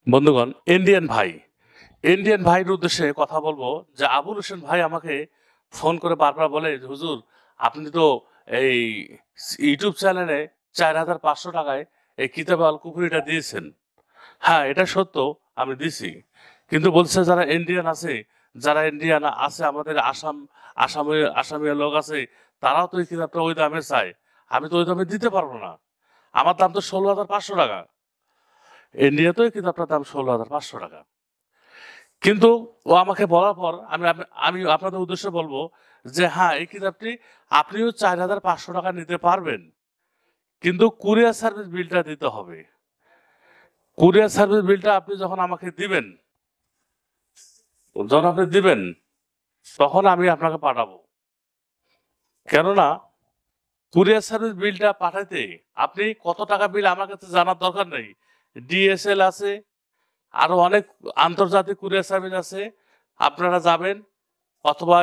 বন্ধুগণ, ইন্ডিয়ান ভাইয়ের উদ্দেশ্যে কথা বলবো যে আবুল হোসেন ভাই আমাকে ফোন করে বারবার বলে যে, হুজুর আপনি তো এই ইউটিউব চ্যানেলে ৪,৫০০ টাকায় এই কিতাবে আল কুফরিটা দিয়েছেন। হ্যাঁ, এটা সত্য, আমি দিছি। কিন্তু বলছে যারা ইন্ডিয়ান আছে আমাদের আসামের লোক আছে, তারাও তো এই কিতাবটা ওই দামে চায়। আমি তো ওই দামে দিতে পারবো না। আমার দাম তো ১৬,৫০০ টাকা। ইন্ডিয়াতেও এই কিতাবটার দাম ১৬,৫০০ টাকা। কিন্তু ও আমাকে বলার পর আমি আপনাদের উদ্দেশ্যে বলবো যে হ্যাঁ, এই কিতাবটি আপনিও ৪,৫০০ টাকা নিতে পারবেন, কিন্তু কুরিয়ার সার্ভিস বিলটা দিতে হবে। কুরিয়ার সার্ভিস বিলটা আপনি যখন আমাকে দিবেন, তখন আমি আপনাকে পাঠাবো। কেননা কুরিয়ার সার্ভিস বিলটা পাঠাইতে আপনি কত টাকা বিল আমার কাছে জানার দরকার নেই। ডিএসএল আছে, আরো অনেক আন্তর্জাতিক কুরিয়ার সার্ভিস আছে। আপনারা যাবেন অথবা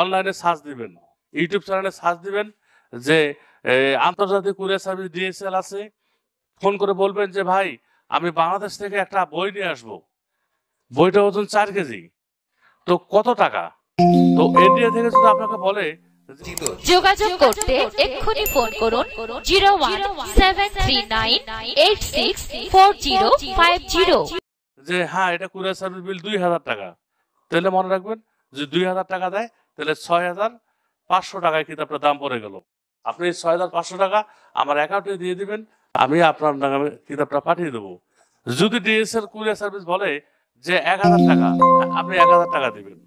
অনলাইনে সার্চ দিবেন, ইউটিউব চ্যানেলে সার্চ দিবেন যে আন্তর্জাতিক কুরিয়ার সার্ভিস ডিএসএল আছে। ফোন করে বলবেন যে ভাই, আমি বাংলাদেশ থেকে একটা বই নিয়ে আসবো, বইটা ওজন 4 কেজি, তো কত টাকা? তো ইন্ডিয়া থেকে যদি আপনাকে বলে যোগাযোগ করতে এক্ষুনি ফোন করুন 0173964050 যে হ্যাঁ, এটা কুরিয়ার সার্ভিস বিল 2,000 টাকা, তাহলে মনে রাখবেন যে 2,000 টাকা দেয়, তাহলে 6,500 টাকায় কিতাবটার দাম পড়ে গেল। আপনি 6,500 টাকা আমার অ্যাকাউন্টে দিয়ে দিবেন, আমি আপনার নামে কিতাবটা পাঠিয়ে দেবো। যদি ডিএসএল কুরিয়ার সার্ভিস বলে যে 1,000 টাকা, আপনি 1,000 টাকা দিবেন।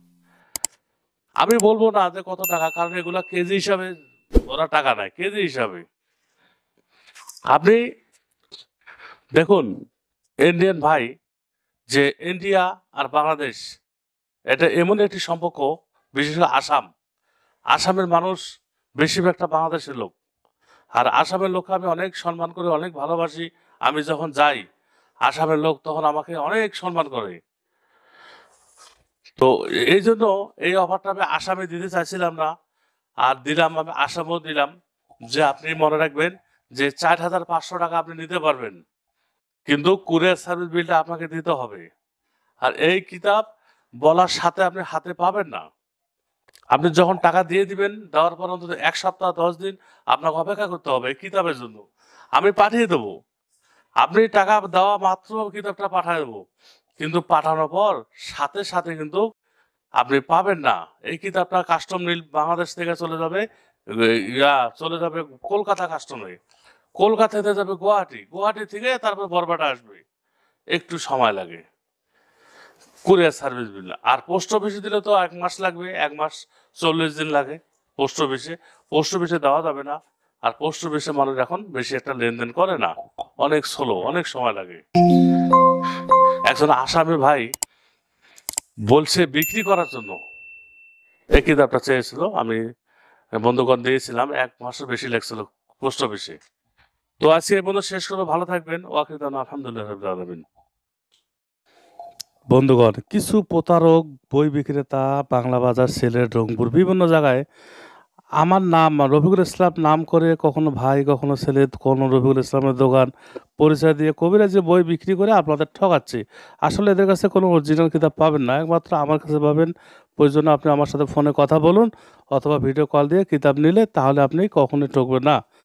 আমি বলবো না যে কত টাকা, কারণ এগুলা কেজি হিসাবে, ওরা টাকা নেয় কেজি হিসাবে। আপনি দেখুন ইন্ডিয়ান ভাই, যে ইন্ডিয়া আর বাংলাদেশ এটা এমন একটি সম্পর্ক, বিশেষ করে আসামের মানুষ বেশিরভাগটা বাংলাদেশের লোক, আর আসামের লোককে আমি অনেক সম্মান করি, অনেক ভালোবাসি। আমি যখন যাই আসামের লোক তখন আমাকে অনেক সম্মান করে। তো এই জন্য এই অফারটা আমি আসামে দিতে চাইছিলাম না, আর দিলাম, আমি আসামেও দিলাম যে আপনি মনে রাখবেন যে 4,500 টাকা আপনি নিতে পারবেন, কিন্তু কুরিয়ার সার্ভিস বিলটা আপনাকে দিতে হবে। আর এই কিতাব বলার সাথে আপনি হাতে পাবেন না। আপনি যখন টাকা দিয়ে দিবেন, দেওয়ার পর অন্তত 1 সপ্তাহ 10 দিন আপনাকে অপেক্ষা করতে হবে এই কিতাবের জন্য। আমি পাঠিয়ে দেবো, আপনি টাকা দেওয়া মাত্র কিতাবটা পাঠিয়ে দেবো, কিন্তু পাঠানোর পর সাথে সাথে কিন্তু আপনি পাবেন না। এই কিতাবটা কাস্টম নীল বাংলাদেশ থেকে চলে যাবে কলকাতা কাস্টমে, কলকাতা থেকে যাবে গুয়াহাটি থেকে তারপর বরবাটা আসবে, একটু সময় লাগে কুরিয়ার সার্ভিস বিল। আর পোস্ট অফিসে দিলে তো 1 মাস লাগবে, 1 মাস 40 দিন লাগে পোস্ট অফিসে দেওয়া যাবে না। আর পোস্ট অফিসে মানুষ এখন বেশি একটা লেনদেন করে না, অনেক স্লো, অনেক সময় লাগে। একজন আসামি ভাই বলছে বিক্রি করার জন্য এই কিতাবটা চেয়েছিল, আমি বন্ধুগণ দিয়েছিলাম, 1 মাসের বেশি লাগছিল পোস্ট অফিসে। তো আজকে এই পর্যন্ত শেষ করবো, ভালো থাকবেন। ওয়াকিদান আলহামদুলিল্লাহ রাব্বিল আলামিন। বন্ধুগণ, কিছু প্রতারক বই বিক্রেতা বাংলা বাজার, সিলেট, রংপুর বিভিন্ন জায়গায় আমার নাম রফিকুল ইসলাম নাম করে কখনো ভাই, কখনো ছেলে, কখনো রফিকুল ইসলামের দোকান পরিচয় দিয়ে কবিরাজি বই বিক্রি করে আপনাদের ঠকাচ্ছে। আসলে এদের কাছে কোনো অরিজিনাল কিতাব পাবেন না, একমাত্র আমার কাছে পাবেন। প্রয়োজনে আপনি আমার সাথে ফোনে কথা বলুন অথবা ভিডিও কল দিয়ে কিতাব নিলে, তাহলে আপনি কখনোই ঠকবেন না।